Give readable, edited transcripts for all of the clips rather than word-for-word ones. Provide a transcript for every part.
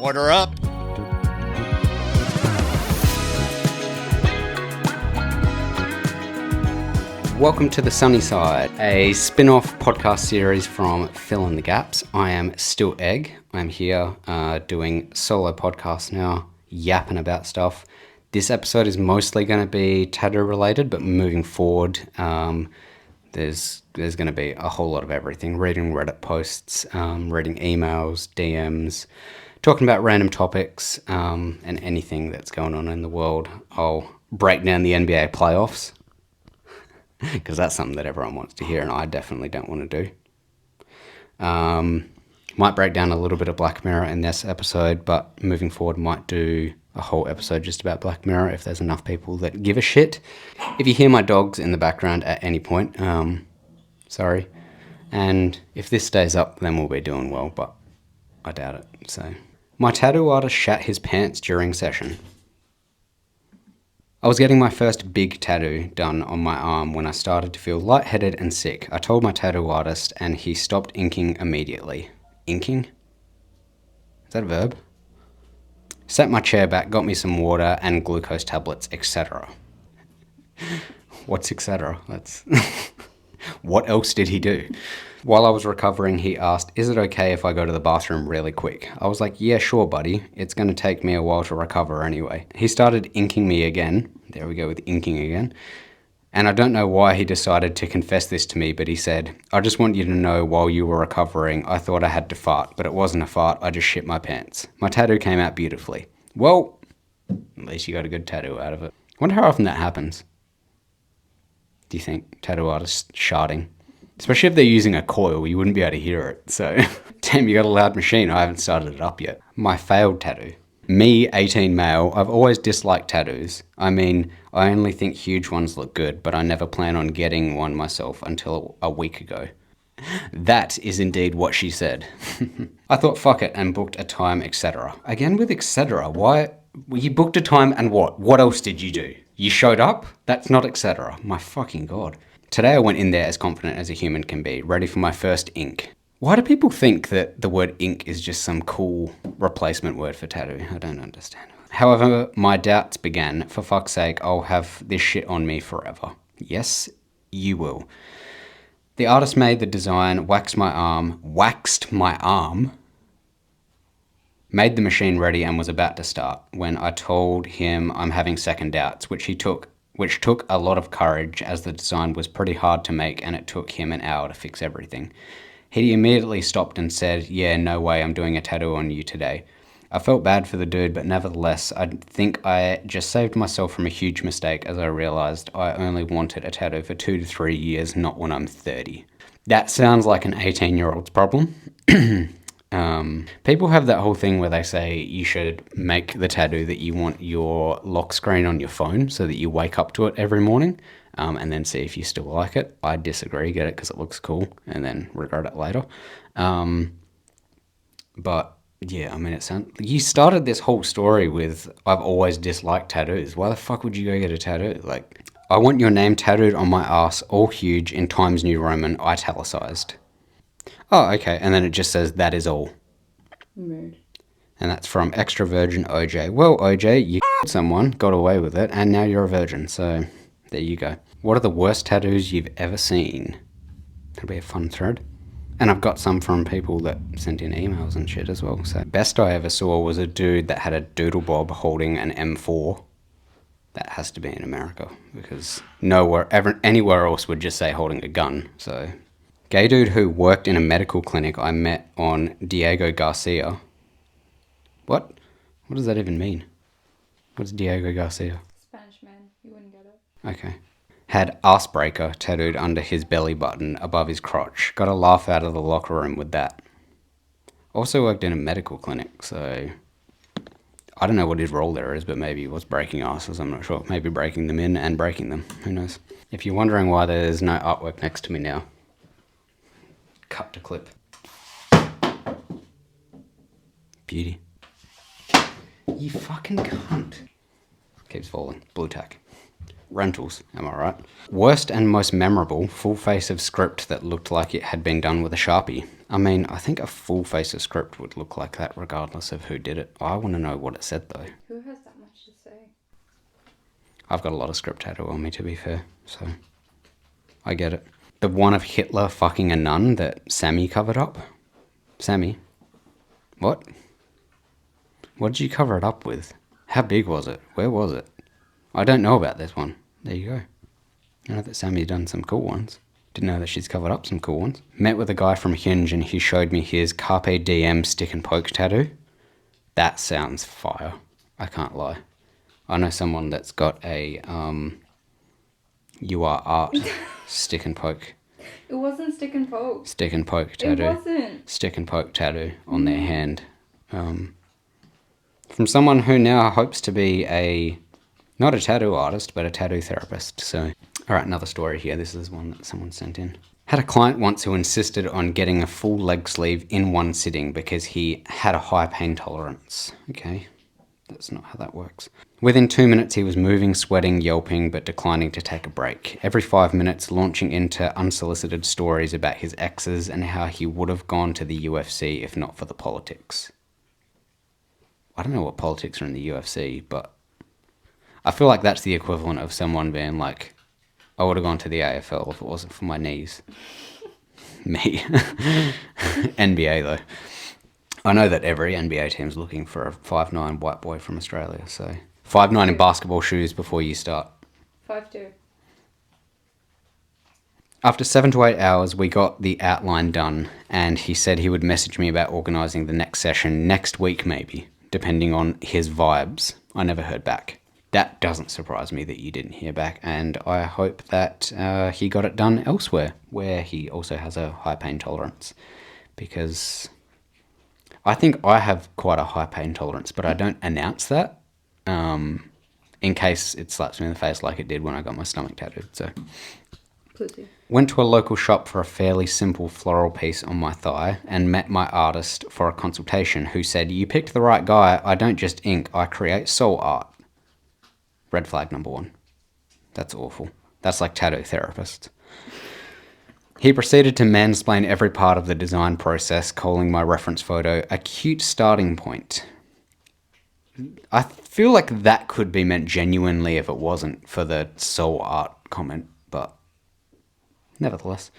Order up. Welcome to The Sunny Side, a spin-off podcast series from Fill in the Gaps. I am still Egg. I'm here doing solo podcasts now, yapping about stuff. This episode is mostly going to be tattoo related, but moving forward, there's going to be a whole lot of everything. Reading Reddit posts, reading emails, DMs, talking about random topics, and anything that's going on in the world. I'll break down the NBA playoffs, because that's something that everyone wants to hear, and I definitely don't want to do. Might break down a little bit of Black Mirror in this episode, but moving forward might do a whole episode just about Black Mirror if there's enough people that give a shit. If you hear my dogs in the background at any point, sorry. And if this stays up, then we'll be doing well, but I doubt it. So, my tattoo artist shat his pants during session. I was getting my first big tattoo done on my arm when I started to feel lightheaded and sick. I told my tattoo artist and he stopped inking immediately. Inking? Is that a verb? Set my chair back, got me some water and glucose tablets, etc. What's etc.? That's what else did he do? While I was recovering, he asked, "Is it okay if I go to the bathroom really quick?" I was like, "Yeah, sure, buddy. It's going to take me a while to recover anyway." He started inking me again. There we go with inking again. And I don't know why he decided to confess this to me, but he said, "I just want you to know while you were recovering, I thought I had to fart, but it wasn't a fart. I just shit my pants. My tattoo came out beautifully." Well, at least you got a good tattoo out of it. I wonder how often that happens. Do you think tattoo artists sharding? Especially if they're using a coil, you wouldn't be able to hear it. So, damn, you got a loud machine. I haven't started it up yet. My failed tattoo. Me, 18 male, I've always disliked tattoos. I mean, I only think huge ones look good, but I never plan on getting one myself until a week ago. That is indeed what she said. I thought fuck it and booked a time, etc. Again with etc. Why? You booked a time and what? What else did you do? You showed up? That's not etc. My fucking god. Today I went in there as confident as a human can be, ready for my first ink. Why do people think that the word ink is just some cool replacement word for tattoo? I don't understand. However, my doubts began. For fuck's sake, I'll have this shit on me forever. Yes, you will. The artist made the design, waxed my arm, made the machine ready and was about to start when I told him I'm having second doubts, which took a lot of courage as the design was pretty hard to make and it took him an hour to fix everything. He immediately stopped and said, "Yeah, no way, I'm doing a tattoo on you today." I felt bad for the dude, but nevertheless, I think I just saved myself from a huge mistake as I realized I only wanted a tattoo for 2 to 3 years, not when I'm 30. That sounds like an 18-year-old's problem. People have that whole thing where they say you should make the tattoo that you want your lock screen on your phone so that you wake up to it every morning and then see if you still like it. I disagree. Get it because it looks cool and then regret it later. But yeah, I mean, you started this whole story with, "I've always disliked tattoos." Why the fuck would you go get a tattoo? Like, "I want your name tattooed on my ass, all huge, in Times New Roman, italicized." Oh, okay, and then it just says, "That is all." Mood. And that's from Extra Virgin OJ. Well, OJ, you someone, got away with it, and now you're a virgin, so there you go. What are the worst tattoos you've ever seen? That'll be a fun thread. And I've got some from people that sent in emails and shit as well. So best I ever saw was a dude that had a doodle bob holding an M4. That has to be in America because anywhere else would just say holding a gun. So, gay dude who worked in a medical clinic I met on Diego Garcia. What? What does that even mean? What's Diego Garcia? Spanish man. You wouldn't get it. Okay. Had Assbreaker tattooed under his belly button above his crotch. Got a laugh out of the locker room with that. Also worked in a medical clinic, so I don't know what his role there is, but maybe he was breaking asses, I'm not sure. Maybe breaking them in and breaking them, who knows. If you're wondering why there's no artwork next to me now, cut to clip. Beauty. You fucking cunt. Keeps falling. Blue tack. Rentals, am I right? Worst and most memorable, full face of script that looked like it had been done with a Sharpie. I mean, I think a full face of script would look like that regardless of who did it. I want to know what it said though. Who has that much to say? I've got a lot of script tattoo on me, to be fair, so I get it. The one of Hitler fucking a nun that Sammy covered up. Sammy? What? What did you cover it up with? How big was it? Where was it? I don't know about this one. There you go. I know that Sammy's done some cool ones. Didn't know that she's covered up some cool ones. Met with a guy from Hinge and he showed me his Carpe Diem stick and poke tattoo. That sounds fire. I can't lie. I know someone that's got a You Are Art stick and poke. It wasn't stick and poke. Stick and poke tattoo. It wasn't. Stick and poke tattoo on their hand. From someone who now hopes to be not a tattoo artist, but a tattoo therapist. So, all right, another story here. This is one that someone sent in. Had a client once who insisted on getting a full leg sleeve in one sitting because he had a high pain tolerance. Okay, that's not how that works. Within 2 minutes, he was moving, sweating, yelping, but declining to take a break. Every 5 minutes, launching into unsolicited stories about his exes and how he would have gone to the UFC if not for the politics. I don't know what politics are in the UFC, but I feel like that's the equivalent of someone being like, I would have gone to the AFL if it wasn't for my knees. Me. NBA, though. I know that every NBA team's looking for a 5'9" white boy from Australia, so 5'9" in basketball shoes before you start. 5'2". After 7 to 8 hours, we got the outline done, and he said he would message me about organising the next session next week, maybe, depending on his vibes. I never heard back. That doesn't surprise me that you didn't hear back, and I hope that he got it done elsewhere, where he also has a high pain tolerance, because I think I have quite a high pain tolerance, but I don't announce that in case it slaps me in the face like it did when I got my stomach tattooed. So, Pussy. went to a local shop for a fairly simple floral piece on my thigh and met my artist for a consultation, who said, "You picked the right guy. I don't just ink, I create soul art." Red flag number 1. That's awful. That's like tattoo therapist. He proceeded to mansplain every part of the design process, calling my reference photo a cute starting point. I feel like that could be meant genuinely if it wasn't for the soul art comment, but nevertheless.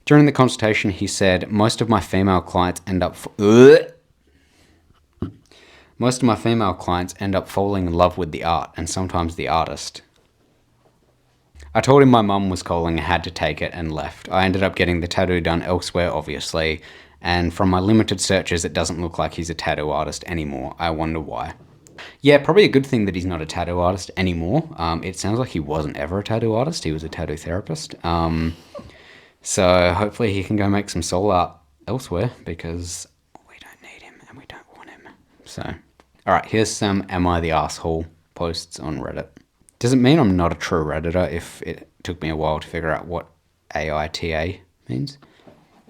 During the consultation, he said, most of my female clients end up falling in love with the art and sometimes the artist. I told him my mum was calling, had to take it, and left. I ended up getting the tattoo done elsewhere, obviously, and from my limited searches, it doesn't look like he's a tattoo artist anymore. I wonder why. Yeah, probably a good thing that he's not a tattoo artist anymore. It sounds like he wasn't ever a tattoo artist. He was a tattoo therapist. So hopefully he can go make some soul art elsewhere, because we don't need him and we don't want him. So, all right, here's some Am I the Asshole posts on Reddit. Does it mean I'm not a true Redditor if it took me a while to figure out what AITA means?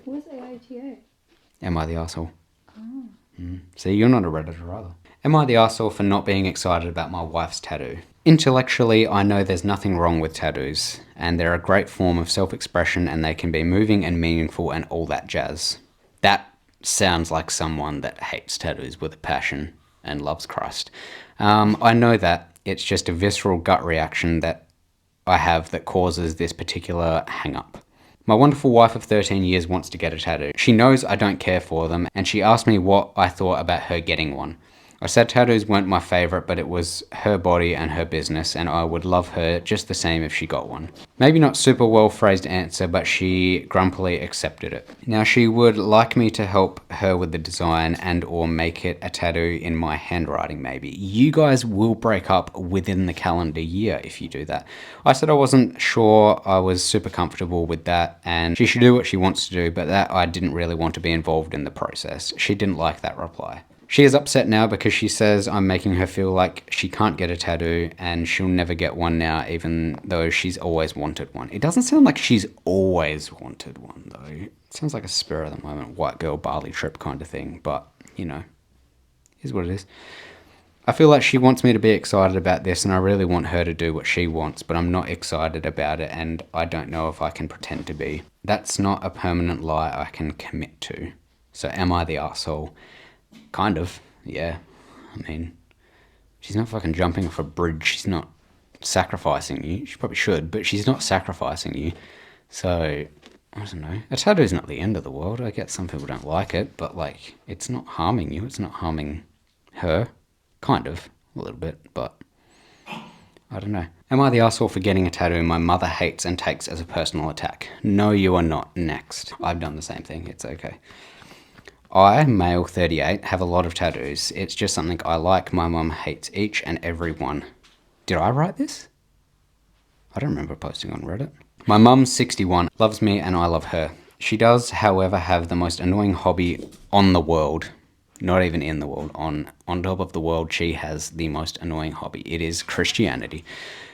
What's AITA? Am I the asshole? Oh. See, you're not a Redditor either. Am I the asshole for not being excited about my wife's tattoo? Intellectually, I know there's nothing wrong with tattoos, and they're a great form of self-expression, and they can be moving and meaningful and all that jazz. That sounds like someone that hates tattoos with a passion and loves Christ. I know that. It's just a visceral gut reaction that I have that causes this particular hang-up. My wonderful wife of 13 years wants to get a tattoo. She knows I don't care for them, and she asked me what I thought about her getting one. I said tattoos weren't my favourite, but it was her body and her business, and I would love her just the same if she got one. Maybe not super well phrased answer, but she grumpily accepted it. Now she would like me to help her with the design and or make it a tattoo in my handwriting maybe. You guys will break up within the calendar year if you do that. I said I wasn't sure I was super comfortable with that, and she should do what she wants to do, but that I didn't really want to be involved in the process. She didn't like that reply. She is upset now because she says I'm making her feel like she can't get a tattoo and she'll never get one now, even though she's always wanted one. It doesn't sound like she's always wanted one, though. It sounds like a spur of the moment, white girl Bali trip kind of thing, but, you know, here's what it is. I feel like she wants me to be excited about this, and I really want her to do what she wants, but I'm not excited about it, and I don't know if I can pretend to be. That's not a permanent lie I can commit to. So am I the arsehole? Kind of, yeah. I mean, she's not fucking jumping off a bridge. She's not sacrificing you. She probably should, but she's not sacrificing you. So, I don't know. A tattoo's not the end of the world. I get some people don't like it, but, like, it's not harming you. It's not harming her. Kind of, a little bit, but I don't know. Am I the asshole for getting a tattoo my mother hates and takes as a personal attack? No, you are not. Next. I've done the same thing. It's okay. I, male 38, have a lot of tattoos. It's just something I like. My mum hates each and every one. Did I write this? I don't remember posting on Reddit. My mum's 61, loves me and I love her. She does, however, have the most annoying hobby on the world. Not even in the world. On top of the world, she has the most annoying hobby. It is Christianity.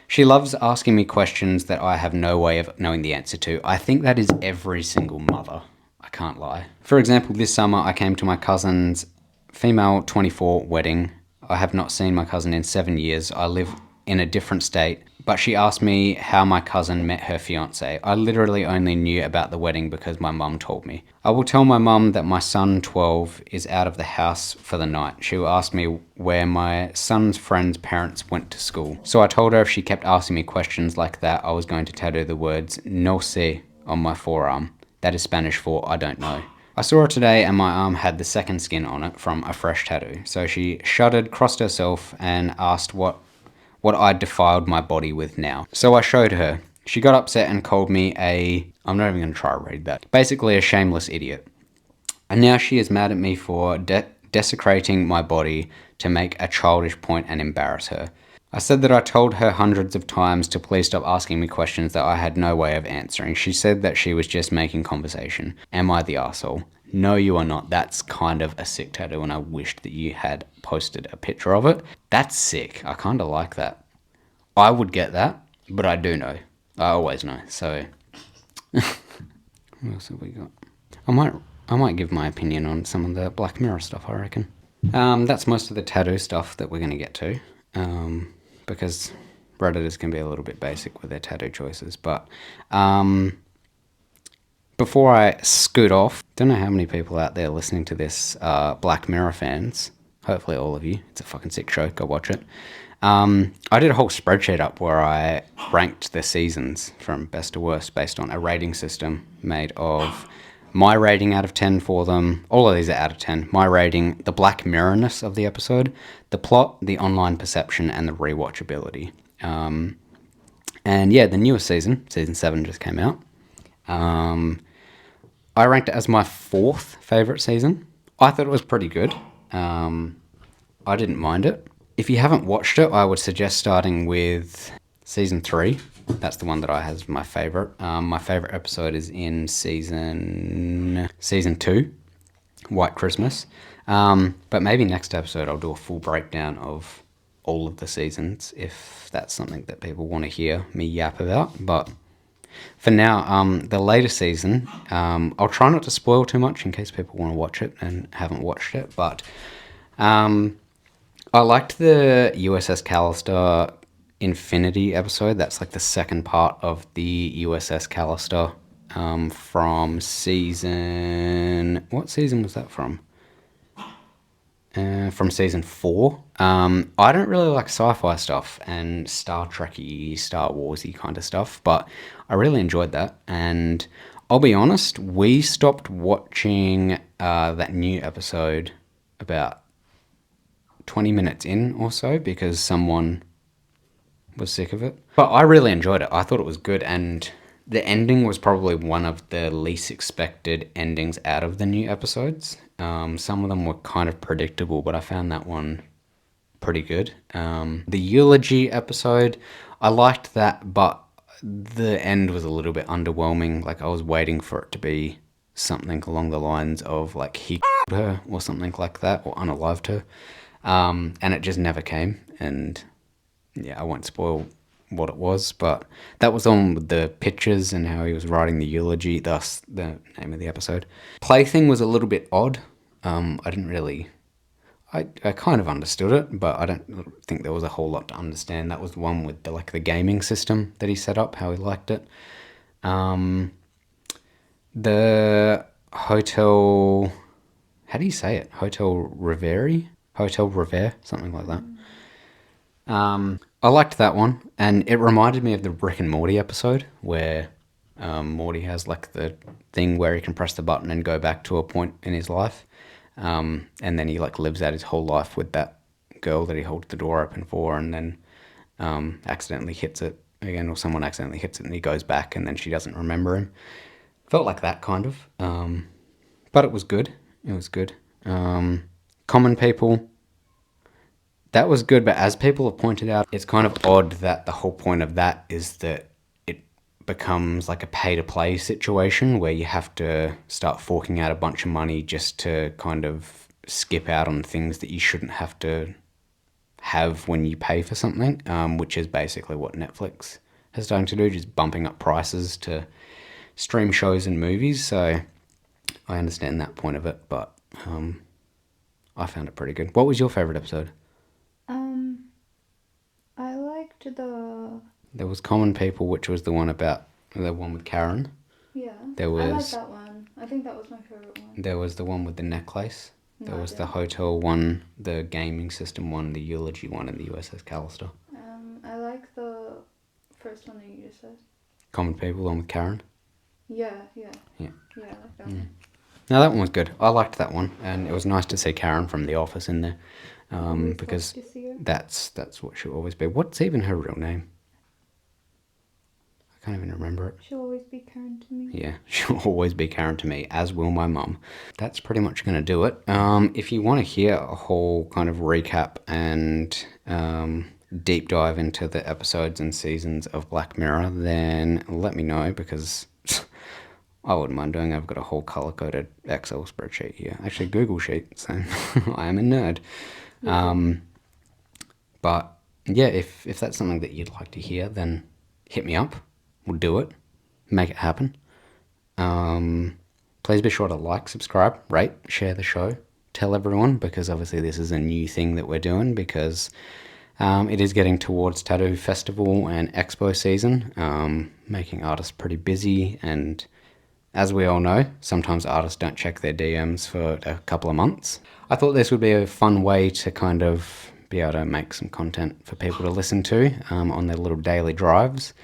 She loves asking me questions that I have no way of knowing the answer to. I think that is every single mother. I can't lie. For example, this summer I came to my cousin's female 24 wedding. I have not seen my cousin in 7 years. I live in a different state, but she asked me how my cousin met her fiance. I literally only knew about the wedding because my mum told me. I will tell my mum that my son, 12, is out of the house for the night. She will ask me where my son's friend's parents went to school. So I told her if she kept asking me questions like that, I was going to tattoo the words no sé on my forearm. That is Spanish for I don't know. I saw her today and my arm had the second skin on it from a fresh tattoo. So she shuddered, crossed herself, and asked what I defiled my body with now. So I showed her. She got upset and called me I'm not even going to try to read that. Basically a shameless idiot. And now she is mad at me for desecrating my body to make a childish point and embarrass her. I said that I told her hundreds of times to please stop asking me questions that I had no way of answering. She said that she was just making conversation. Am I the arsehole? No, you are not. That's kind of a sick tattoo, and I wished that you had posted a picture of it. That's sick. I kind of like that. I would get that, but I do know. I always know. So, what else have we got? I might give my opinion on some of the Black Mirror stuff, I reckon. That's most of the tattoo stuff that we're going to get to, because Redditors can be a little bit basic with their tattoo choices. But before I scoot off, don't know how many people out there listening to this Black Mirror fans. Hopefully all of you. It's a fucking sick show. Go watch it. I did a whole spreadsheet up where I ranked the seasons from best to worst based on a rating system made of my rating out of 10 for them. All of these are out of 10. My rating, the Black Mirror-ness of the episode, the plot, the online perception, and the rewatchability. And yeah, the newest season 7 just came out. I ranked it as my 4th favourite season. I thought it was pretty good. I didn't mind it. If you haven't watched it, I would suggest starting with season 3. That's the one that I have as my favourite. My favourite episode is in season 2, White Christmas. But maybe next episode I'll do a full breakdown of all of the seasons, if that's something that people want to hear me yap about. But for now, the latest season, I'll try not to spoil too much in case people want to watch it and haven't watched it. But I liked the USS Callister Infinity episode. That's like the second part of the USS Callister from season... What season was that from? From season 4. I don't really like sci-fi stuff and Star Trek-y, Star Wars-y kind of stuff, but I really enjoyed that. And I'll be honest, we stopped watching that new episode about 20 minutes in or so because someone was sick of it. But I really enjoyed it. I thought it was good, and the ending was probably one of the least expected endings out of the new episodes. Some of them were kind of predictable, but I found that one pretty good. The eulogy episode, I liked that, but the end was a little bit underwhelming. Like, I was waiting for it to be something along the lines of like he her or something like that, or unalived her. And it just never came. And yeah, I won't spoil what it was, but that was on with the pictures and how he was writing the eulogy, thus the name of the episode. Plaything was a little bit odd. I I kind of understood it, but I don't think there was a whole lot to understand. That was the one with the gaming system that he set up, how he liked it. The Hotel, how do you say it? Hotel Revere, something like that. I liked that one, and it reminded me of the Rick and Morty episode where Morty has like the thing where he can press the button and go back to a point in his life, and then he like lives out his whole life with that girl that he holds the door open for, and then accidentally hits it again, or someone accidentally hits it, and he goes back, and then she doesn't remember him. Felt like that kind of, but it was good. It was good. Common People. That was good, but as people have pointed out, it's kind of odd that the whole point of that is that it becomes like a pay-to-play situation where you have to start forking out a bunch of money just to kind of skip out on things that you shouldn't have to have when you pay for something, which is basically what Netflix has started to do, just bumping up prices to stream shows and movies. So I understand that point of it, but I found it pretty good. What was your favourite episode? I liked the... There was Common People, which was the one with Karen. Yeah, There I like was that one. I think that was my favourite one. there was the one with the necklace. No, There I was the didn't. hotel one, the gaming system one, the eulogy one, and the USS Callister. I like the first one that you just said. Common People, the one with Karen. Yeah. Yeah. Yeah, I like that one. No, that one was good. I liked that one, and it was nice to see Karen from The Office in there, Always because love to see her. that's what she'll always be. What's even her real name? I can't even remember it. She'll always be Karen to me. Yeah, she'll always be Karen to me, as will my mum. That's pretty much going to do it. If you want to hear a whole kind of recap and deep dive into the episodes and seasons of Black Mirror, then let me know, because I wouldn't mind doing it. I've got a whole color-coded Excel spreadsheet here. Actually, Google Sheet, so I am a nerd. But yeah, if that's something that you'd like to hear, then hit me up. We'll do it. Make it happen. Please be sure to like, subscribe, rate, share the show. Tell everyone, because obviously this is a new thing that we're doing, because it is getting towards Tattoo Festival and Expo season, making artists pretty busy, and as we all know, sometimes artists don't check their DMs for a couple of months. I thought this would be a fun way to kind of be able to make some content for people to listen to on their little daily drives.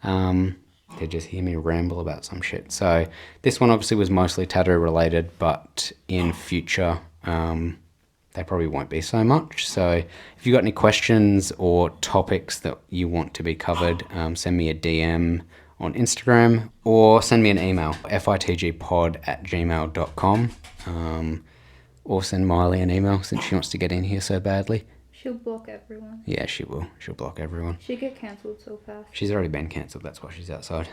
They just hear me ramble about some shit. So this one obviously was mostly tattoo related, but in future they probably won't be so much. So if you've got any questions or topics that you want to be covered, send me a DM on Instagram or send me an email, fitgpod@gmail.com, or send Miley an email since she wants to get in here so badly. She'll block everyone. Yeah, she will. She'll block everyone. She get cancelled so fast. She's already been cancelled, that's why she's outside.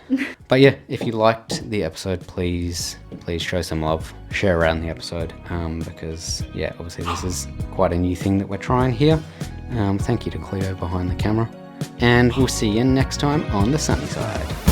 But yeah, if you liked the episode, please show some love. Share around the episode, because yeah, obviously this is quite a new thing that we're trying here. Thank you to Cleo behind the camera. And we'll see you next time on the sunny side.